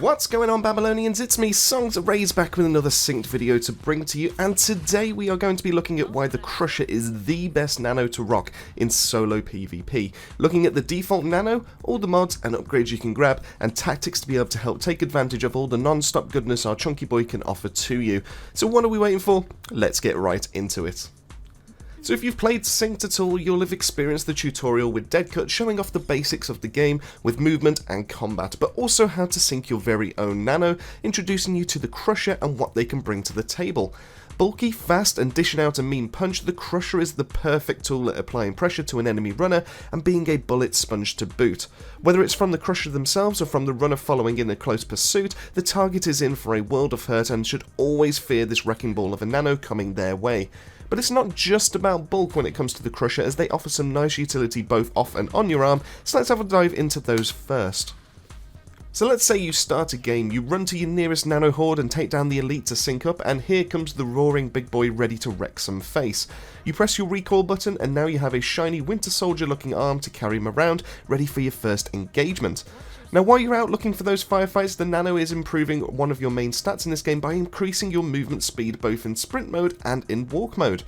What's going on, Babylonians? It's me, Songs Raised, back with another synced video to bring to you, and today we are going to be looking at why the Crusher is the best Nano to rock in solo PvP. Looking at the default Nano, all the mods and upgrades you can grab, and tactics to be able to help take advantage of all the non-stop goodness our chunky boy can offer to you. So what are we waiting for? Let's get right into it. So if you've played Synced at all, you'll have experienced the tutorial with Deadcut showing off the basics of the game with movement and combat, but also how to sync your very own Nano, introducing you to the Crusher and what they can bring to the table. Bulky, fast, and dishing out a mean punch, the Crusher is the perfect tool at applying pressure to an enemy runner and being a bullet sponge to boot. Whether it's from the Crusher themselves or from the runner following in a close pursuit, the target is in for a world of hurt and should always fear this wrecking ball of a Nano coming their way. But it's not just about bulk when it comes to the Crusher, as they offer some nice utility both off and on your arm, so let's have a dive into those first. So let's say you start a game, you run to your nearest Nano horde and take down the elite to sync up, and here comes the roaring big boy ready to wreck some face. You press your recoil button and now you have a shiny Winter Soldier looking arm to carry him around, ready for your first engagement. Now while you're out looking for those firefights, the Nano is improving one of your main stats in this game by increasing your movement speed both in sprint mode and in walk mode.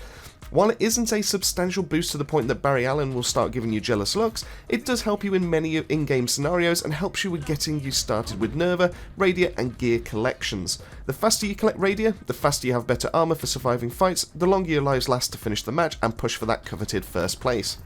While it isn't a substantial boost to the point that Barry Allen will start giving you jealous looks, it does help you in many in-game scenarios and helps you with getting you started with Nerva, Radia and gear collections. The faster you collect Radia, the faster you have better armor for surviving fights, the longer your lives last to finish the match and push for that coveted first place.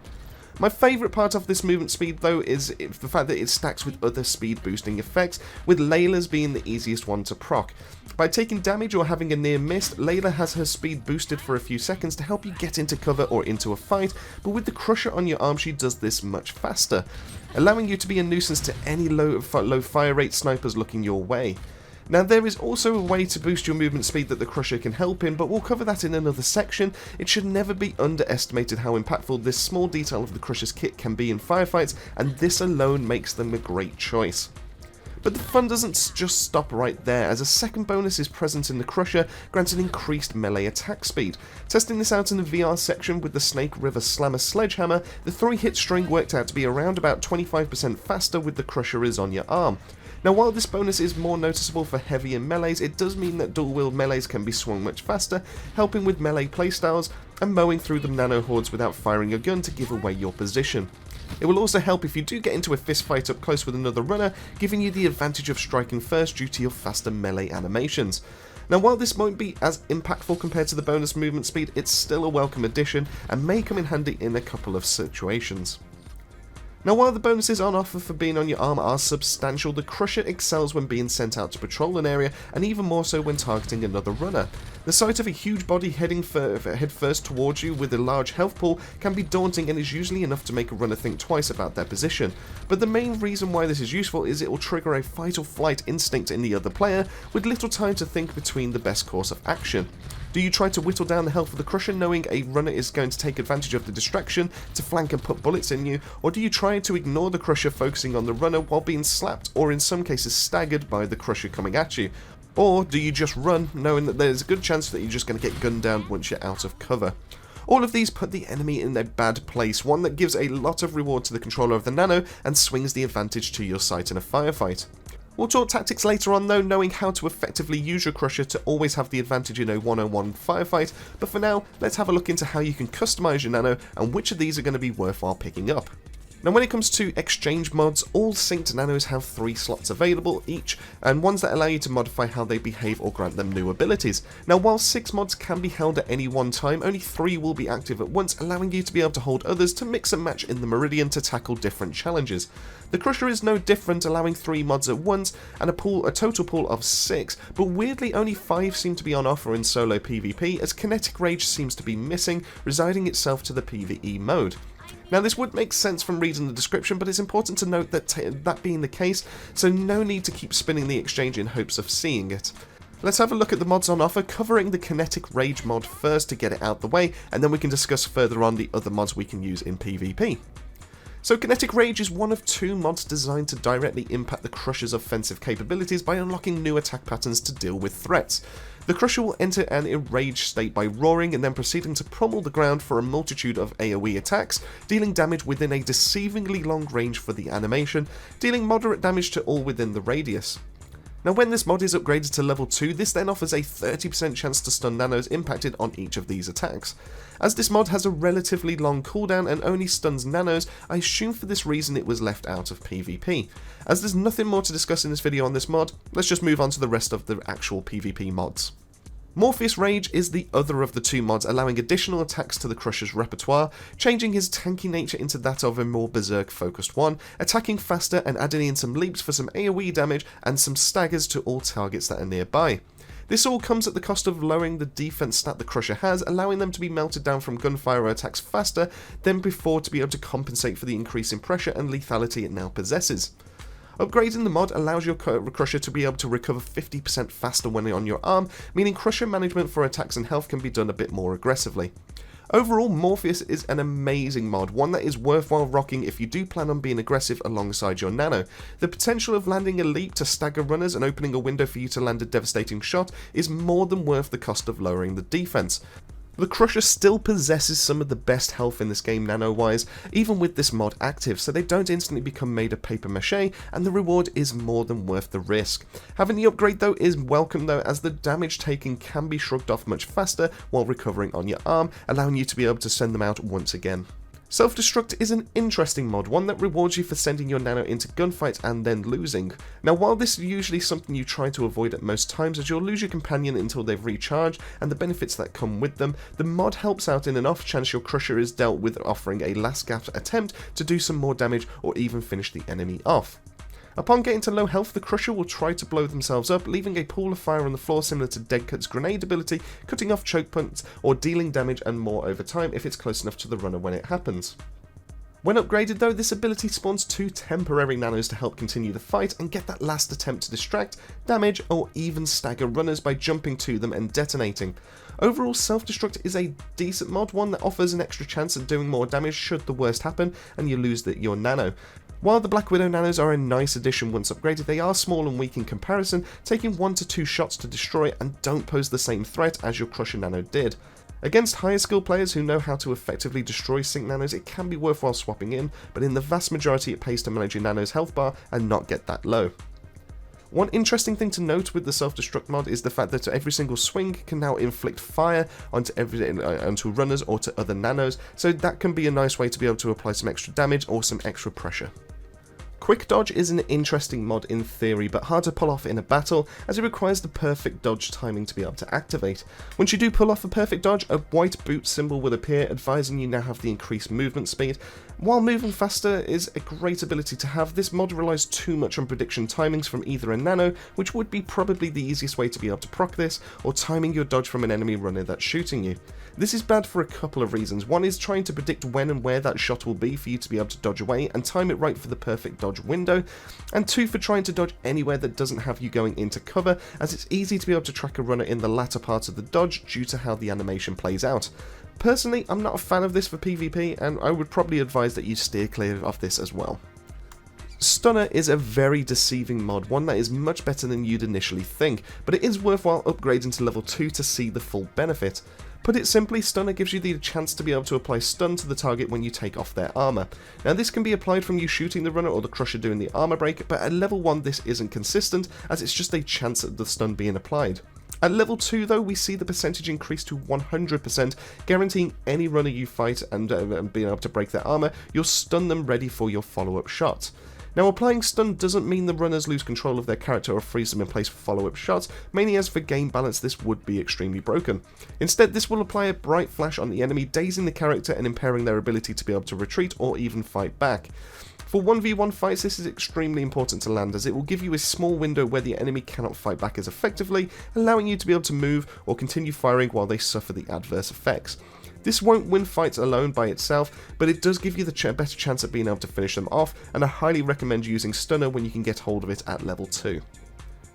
My favourite part of this movement speed though is the fact that it stacks with other speed boosting effects, with Layla's being the easiest one to proc. By taking damage or having a near miss, Layla has her speed boosted for a few seconds to help you get into cover or into a fight, but with the Crusher on your arm she does this much faster, allowing you to be a nuisance to any low fire rate snipers looking your way. Now there is also a way to boost your movement speed that the Crusher can help in, but we'll cover that in another section. It should never be underestimated how impactful this small detail of the Crusher's kit can be in firefights, and this alone makes them a great choice. But the fun doesn't just stop right there, as a second bonus is present in the Crusher, granting increased melee attack speed. Testing this out in the VR section with the Snake River Slammer Sledgehammer, the 3-hit string worked out to be around about 25% faster with the Crusher is on your arm. Now while this bonus is more noticeable for heavier melees, it does mean that dual-wield melees can be swung much faster, helping with melee playstyles and mowing through the Nano hordes without firing a gun to give away your position. It will also help if you do get into a fist fight up close with another runner, giving you the advantage of striking first due to your faster melee animations. Now while this won't be as impactful compared to the bonus movement speed, it's still a welcome addition and may come in handy in a couple of situations. Now while the bonuses on offer for being on your arm are substantial, the Crusher excels when being sent out to patrol an area, and even more so when targeting another runner. The sight of a huge body heading head first towards you with a large health pool can be daunting and is usually enough to make a runner think twice about their position. But the main reason why this is useful is it will trigger a fight or flight instinct in the other player, with little time to think between the best course of action. Do you try to whittle down the health of the Crusher knowing a runner is going to take advantage of the distraction to flank and put bullets in you, or do you try to ignore the Crusher focusing on the runner while being slapped or in some cases staggered by the Crusher coming at you? Or do you just run knowing that there's a good chance that you're just going to get gunned down once you're out of cover? All of these put the enemy in a bad place, one that gives a lot of reward to the controller of the Nano and swings the advantage to your side in a firefight. We'll talk tactics later on though, knowing how to effectively use your Crusher to always have the advantage in a one-on-one firefight, but for now, let's have a look into how you can customize your Nano and which of these are going to be worthwhile picking up. Now when it comes to exchange mods, all synced Nanos have 3 slots available each, and ones that allow you to modify how they behave or grant them new abilities. Now while 6 mods can be held at any one time, only 3 will be active at once, allowing you to be able to hold others to mix and match in the Meridian to tackle different challenges. The Crusher is no different, allowing 3 mods at once and a total pool of 6, but weirdly only 5 seem to be on offer in solo PvP, as Kinetic Rage seems to be missing, residing itself to the PvE mode. Now this would make sense from reading the description, but it's important to note that that being the case, so no need to keep spinning the exchange in hopes of seeing it. Let's have a look at the mods on offer, covering the Kinetic Rage mod first to get it out the way, and then we can discuss further on the other mods we can use in PvP. So Kinetic Rage is one of 2 mods designed to directly impact the Crusher's offensive capabilities by unlocking new attack patterns to deal with threats. The Crusher will enter an enraged state by roaring and then proceeding to pummel the ground for a multitude of AoE attacks, dealing damage within a deceivingly long range for the animation, dealing moderate damage to all within the radius. Now when this mod is upgraded to level 2, this then offers a 30% chance to stun nanos impacted on each of these attacks. As this mod has a relatively long cooldown and only stuns nanos, I assume for this reason it was left out of PvP. As there's nothing more to discuss in this video on this mod, let's just move on to the rest of the actual PvP mods. Morpheus Rage is the other of the two mods, allowing additional attacks to the Crusher's repertoire, changing his tanky nature into that of a more berserk focused one, attacking faster and adding in some leaps for some AoE damage and some staggers to all targets that are nearby. This all comes at the cost of lowering the defense stat the Crusher has, allowing them to be melted down from gunfire or attacks faster than before to be able to compensate for the increase in pressure and lethality it now possesses. Upgrading the mod allows your Crusher to be able to recover 50% faster when on your arm, meaning Crusher management for attacks and health can be done a bit more aggressively. Overall, Morpheus is an amazing mod, one that is worthwhile rocking if you do plan on being aggressive alongside your Nano. The potential of landing a leap to stagger runners and opening a window for you to land a devastating shot is more than worth the cost of lowering the defense. The Crusher still possesses some of the best health in this game nano-wise, even with this mod active, so they don't instantly become made of paper mache, and the reward is more than worth the risk. Having the upgrade though is welcome though, as the damage taken can be shrugged off much faster while recovering on your arm, allowing you to be able to send them out once again. Self-destruct is an interesting mod, one that rewards you for sending your Nano into gunfights and then losing. Now while this is usually something you try to avoid at most times, as you'll lose your companion until they've recharged and the benefits that come with them, the mod helps out in an off chance your Crusher is dealt with, offering a last gasp attempt to do some more damage or even finish the enemy off. Upon getting to low health, the Crusher will try to blow themselves up, leaving a pool of fire on the floor similar to Deadcut's grenade ability, cutting off choke points or dealing damage and more over time if it's close enough to the runner when it happens. When upgraded though, this ability spawns 2 temporary nanos to help continue the fight and get that last attempt to distract, damage or even stagger runners by jumping to them and detonating. Overall, Self-Destruct is a decent mod, one that offers an extra chance at doing more damage should the worst happen and you lose your Nano. While the Black Widow Nanos are a nice addition once upgraded, they are small and weak in comparison, taking 1 to 2 shots to destroy and don't pose the same threat as your Crusher Nano did. Against higher skill players who know how to effectively destroy sync nanos, it can be worthwhile swapping in, but in the vast majority it pays to manage your Nano's health bar and not get that low. One interesting thing to note with the Self-Destruct mod is the fact that every single swing can now inflict fire onto runners or to other nanos, so that can be a nice way to be able to apply some extra damage or some extra pressure. Quick Dodge is an interesting mod in theory, but hard to pull off in a battle, as it requires the perfect dodge timing to be able to activate. Once you do pull off a perfect dodge, a white boot symbol will appear, advising you now have the increased movement speed. While moving faster is a great ability to have, this mod relies too much on prediction timings from either a Nano, which would be probably the easiest way to be able to proc this, or timing your dodge from an enemy runner that's shooting you. This is bad for a couple of reasons. One is trying to predict when and where that shot will be for you to be able to dodge away and time it right for the perfect dodge window, and 2 for trying to dodge anywhere that doesn't have you going into cover, as it's easy to be able to track a runner in the latter part of the dodge due to how the animation plays out. Personally, I'm not a fan of this for PvP, and I would probably advise that you steer clear of this as well. Stunner is a very deceiving mod, one that is much better than you'd initially think, but it is worthwhile upgrading to level 2 to see the full benefit. Put it simply, Stunner gives you the chance to be able to apply stun to the target when you take off their armor. Now this can be applied from you shooting the runner or the Crusher doing the armor break, but at level 1 this isn't consistent, as it's just a chance at the stun being applied. At level 2 though, we see the percentage increase to 100%, guaranteeing any runner you fight and being able to break their armor, you'll stun them ready for your follow-up shot. Now applying stun doesn't mean the runners lose control of their character or freeze them in place for follow-up shots, mainly as for game balance this would be extremely broken. Instead, this will apply a bright flash on the enemy, dazing the character and impairing their ability to be able to retreat or even fight back. For 1v1 fights, this is extremely important to land, as it will give you a small window where the enemy cannot fight back as effectively, allowing you to be able to move or continue firing while they suffer the adverse effects. This won't win fights alone by itself, but it does give you the better chance at being able to finish them off, and I highly recommend using Stunner when you can get hold of it at level 2.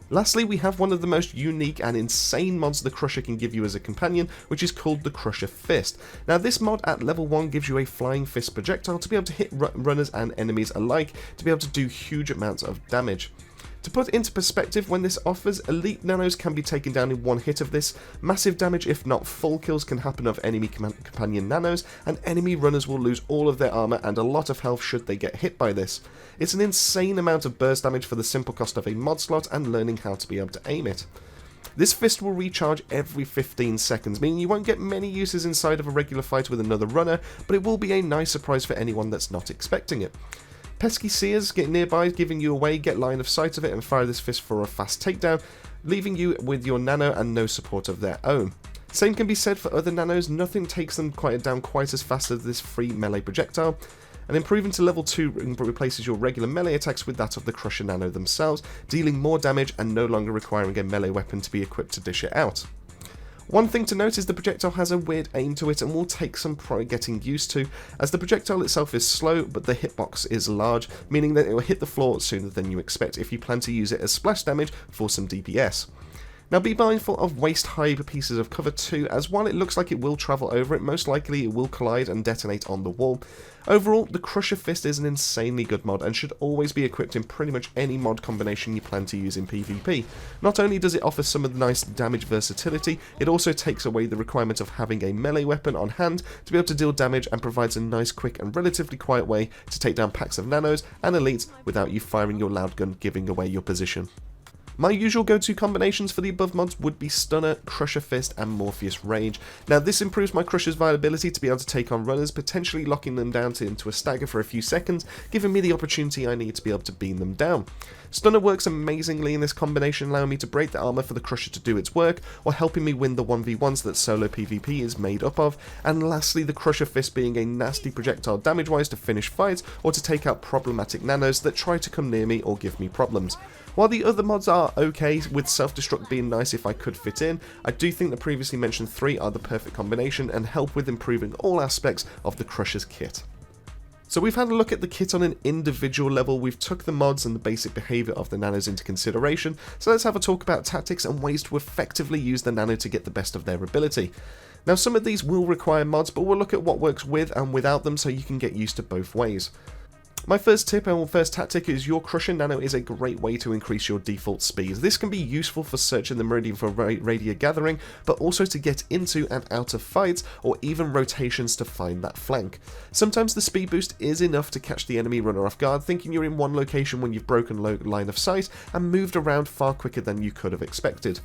Lastly, we have one of the most unique and insane mods the Crusher can give you as a companion, which is called the Crusher Fist. Now this mod at level 1 gives you a flying fist projectile to be able to hit runners and enemies alike, to be able to do huge amounts of damage. To put into perspective when this offers, elite nanos can be taken down in one hit of this, massive damage if not full kills can happen of enemy companion nanos, and enemy runners will lose all of their armor and a lot of health should they get hit by this. It's an insane amount of burst damage for the simple cost of a mod slot and learning how to be able to aim it. This fist will recharge every 15 seconds, meaning you won't get many uses inside of a regular fight with another runner, but it will be a nice surprise for anyone that's not expecting it. Pesky Seers get nearby, giving you away, get line of sight of it and fire this fist for a fast takedown, leaving you with your nano and no support of their own. Same can be said for other nanos, nothing takes them down quite as fast as this free melee projectile, and improving to level 2 replaces your regular melee attacks with that of the Crusher Nano themselves, dealing more damage and no longer requiring a melee weapon to be equipped to dish it out. One thing to note is the projectile has a weird aim to it and will take some getting used to, as the projectile itself is slow but the hitbox is large, meaning that it will hit the floor sooner than you expect if you plan to use it as splash damage for some DPS. Now be mindful of waist-high pieces of cover too, as while it looks like it will travel over it, most likely it will collide and detonate on the wall. Overall, the Crusher Fist is an insanely good mod and should always be equipped in pretty much any mod combination you plan to use in PvP. Not only does it offer some of the nice damage versatility, it also takes away the requirement of having a melee weapon on hand to be able to deal damage and provides a nice, quick and relatively quiet way to take down packs of nanos and elites without you firing your loud gun giving away your position. My usual go-to combinations for the above mods would be Stunner, Crusher Fist and Morpheus Rage. Now this improves my Crusher's viability to be able to take on runners, potentially locking them down into a stagger for a few seconds, giving me the opportunity I need to be able to beam them down. Stunner works amazingly in this combination, allowing me to break the armor for the Crusher to do its work, or helping me win the 1v1s that solo PvP is made up of, and lastly the Crusher Fist being a nasty projectile damage-wise to finish fights, or to take out problematic nanos that try to come near me or give me problems. While the other mods are okay, with self-destruct being nice if I could fit in, I do think the previously mentioned 3 are the perfect combination and help with improving all aspects of the Crusher's kit. So we've had a look at the kit on an individual level, we've took the mods and the basic behaviour of the nanos into consideration, so let's have a talk about tactics and ways to effectively use the nano to get the best of their ability. Now some of these will require mods, but we'll look at what works with and without them so you can get used to both ways. My first tip and first tactic is your Crusher Nano is a great way to increase your default speed. This can be useful for searching the Meridian for radius gathering, but also to get into and out of fights, or even rotations to find that flank. Sometimes the speed boost is enough to catch the enemy runner off guard, thinking you're in one location when you've broken line of sight and moved around far quicker than you could have expected.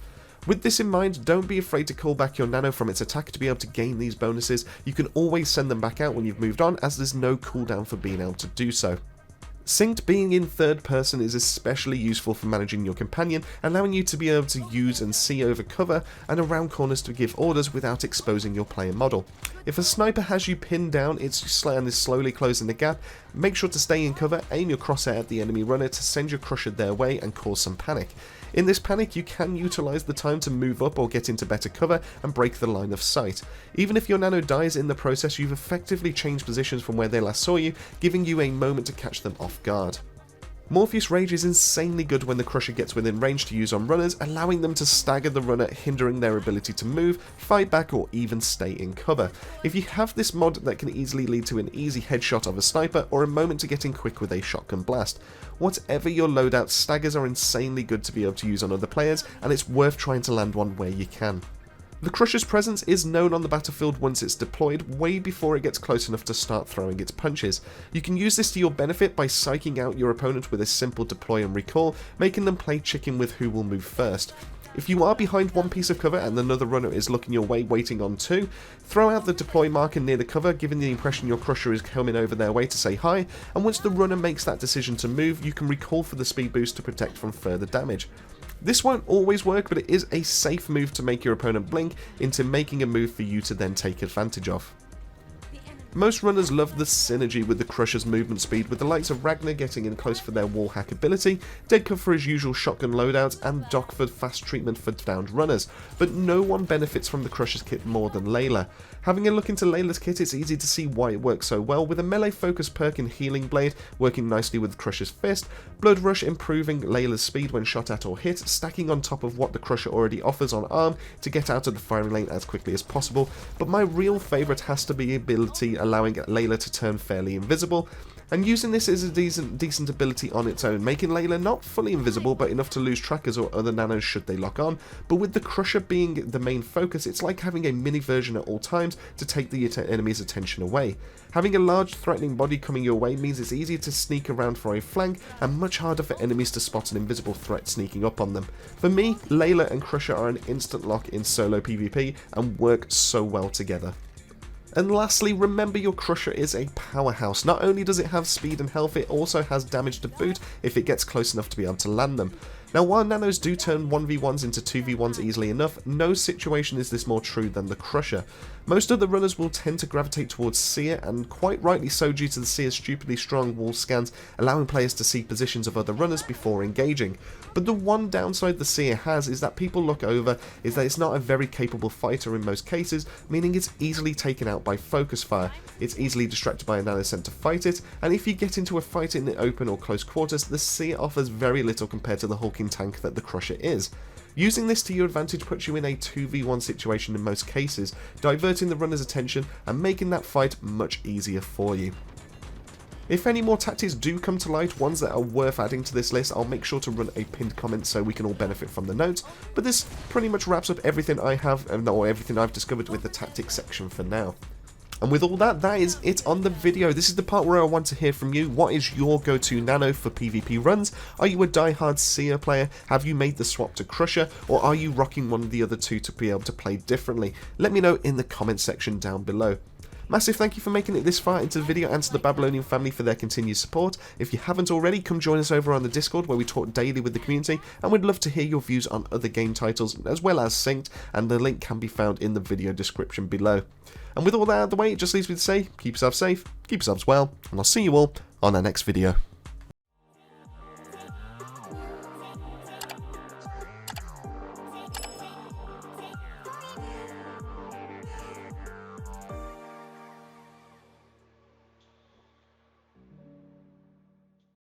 With this in mind, don't be afraid to call back your nano from its attack to be able to gain these bonuses. You can always send them back out when you've moved on, as there's no cooldown for being able to do so. Synced being in third person is especially useful for managing your companion, allowing you to be able to use and see over cover and around corners to give orders without exposing your player model. If a sniper has you pinned down and is slowly closing the gap, make sure to stay in cover, aim your crosshair at the enemy runner to send your Crusher their way and cause some panic. In this panic, you can utilise the time to move up or get into better cover and break the line of sight. Even if your nano dies in the process, you've effectively changed positions from where they last saw you, giving you a moment to catch them off guard. Morpheus Rage is insanely good when the Crusher gets within range to use on runners, allowing them to stagger the runner, hindering their ability to move, fight back or even stay in cover. If you have this mod, that can easily lead to an easy headshot of a sniper or a moment to get in quick with a shotgun blast. Whatever your loadout, staggers are insanely good to be able to use on other players, and it's worth trying to land one where you can. The Crusher's presence is known on the battlefield once it's deployed, way before it gets close enough to start throwing its punches. You can use this to your benefit by psyching out your opponent with a simple deploy and recall, making them play chicken with who will move first. If you are behind one piece of cover and another runner is looking your way waiting on two, throw out the deploy marker near the cover, giving the impression your Crusher is coming over their way to say hi, and once the runner makes that decision to move, you can recall for the speed boost to protect from further damage. This won't always work, but it is a safe move to make your opponent blink into making a move for you to then take advantage of. Most runners love the synergy with the Crusher's movement speed, with the likes of Ragnar getting in close for their wall hack ability, Deadcut for his usual shotgun loadouts, and Doc for fast treatment for downed runners, but no one benefits from the Crusher's kit more than Layla. Having a look into Layla's kit, it's easy to see why it works so well, with a melee focus perk in Healing Blade working nicely with Crusher's Fist, Blood Rush improving Layla's speed when shot at or hit, stacking on top of what the Crusher already offers on arm to get out of the firing lane as quickly as possible, but my real favourite has to be ability allowing Layla to turn fairly invisible, And using this is a decent ability on its own, making Layla not fully invisible but enough to lose trackers or other nanos should they lock on, but with the Crusher being the main focus, it's like having a mini version at all times to take the enemy's attention away. Having a large threatening body coming your way means it's easier to sneak around for a flank and much harder for enemies to spot an invisible threat sneaking up on them. For me, Layla and Crusher are an instant lock in solo PvP and work so well together. And lastly, remember your Crusher is a powerhouse. Not only does it have speed and health, it also has damage to boot if it gets close enough to be able to land them. Now, while Nanos do turn 1v1s into 2v1s easily enough, no situation is this more true than the Crusher. Most other runners will tend to gravitate towards Seer, and quite rightly so due to the Seer's stupidly strong wall scans, allowing players to see positions of other runners before engaging. But the one downside the Seer has is that people look over is that it's not a very capable fighter in most cases, meaning it's easily taken out by focus fire. It's easily distracted by a nano sent to fight it, and if you get into a fight in the open or close quarters, the Seer offers very little compared to the hulking tank that the Crusher is. Using this to your advantage puts you in a 2v1 situation in most cases, diverting the runner's attention and making that fight much easier for you. If any more tactics do come to light, ones that are worth adding to this list, I'll make sure to run a pinned comment so we can all benefit from the notes, but this pretty much wraps up everything I have, or everything I've discovered with the tactics section for now. And with all that, that is it on the video. This is the part where I want to hear from you. What is your go-to Nano for PvP runs? Are you a die-hard Seer player? Have you made the swap to Crusher? Or are you rocking one of the other two to be able to play differently? Let me know in the comment section down below. Massive thank you for making it this far into the video, and to the Babylonian family for their continued support. If you haven't already, come join us over on the Discord where we talk daily with the community, and we'd love to hear your views on other game titles as well as Synced, and the link can be found in the video description below. And with all that out of the way, it just leaves me to say, keep yourself safe, keep yourselves well, and I'll see you all on our next video.